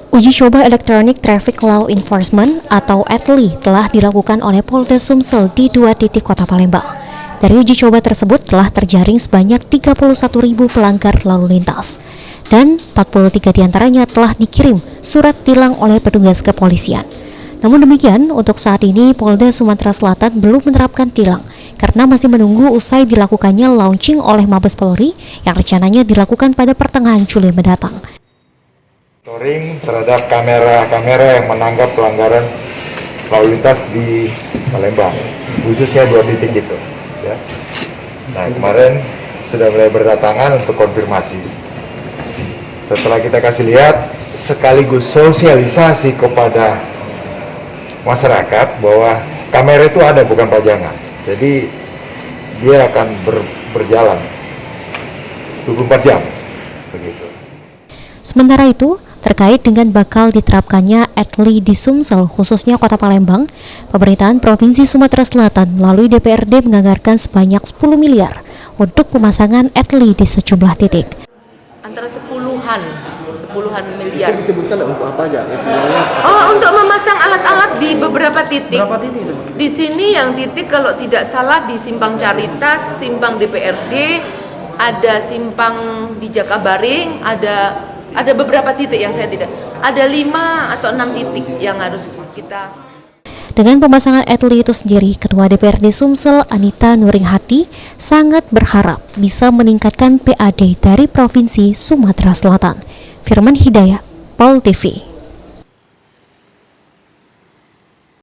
Uji coba Electronic Traffic Law Enforcement atau ETLI telah dilakukan oleh Polda Sumsel di 2 titik kota Palembang. Dari uji coba tersebut telah terjaring sebanyak 31.000 pelanggar lalu lintas dan 43 diantaranya telah dikirim surat tilang oleh petugas kepolisian. Namun demikian, untuk saat ini Polda Sumatera Selatan belum menerapkan tilang karena masih menunggu usai dilakukannya launching oleh Mabes Polri yang rencananya dilakukan pada pertengahan Juli mendatang. Monitoring terhadap kamera-kamera yang menangkap pelanggaran lalu lintas di Palembang, khususnya 2 titik itu. Ya. Nah, kemarin sudah mulai berdatangan untuk konfirmasi. Setelah kita kasih lihat, sekaligus sosialisasi kepada masyarakat bahwa kamera itu ada, bukan pajangan. Jadi dia akan berjalan 24 jam, begitu. Sementara itu, terkait dengan bakal diterapkannya ETLI di Sumsel, khususnya Kota Palembang, pemerintahan Provinsi Sumatera Selatan melalui DPRD menganggarkan sebanyak 10 miliar untuk pemasangan ETLI di sejumlah titik. Antara sepuluhan miliar. Bisa disebutkan untuk apa aja? Untuk memasang alat-alat di beberapa titik. Berapa titik itu? Di sini yang titik kalau tidak salah di Simpang Caritas, Simpang DPRD, ada Simpang di Jakabaring, ada beberapa titik yang saya tidak. Ada 5 atau 6 titik yang harus kita. Dengan pemasangan ETLI itu sendiri, Ketua DPRD Sumsel Anita Nuringhati sangat berharap bisa meningkatkan PAD dari Provinsi Sumatera Selatan. Firman Hidayat, Pol TV.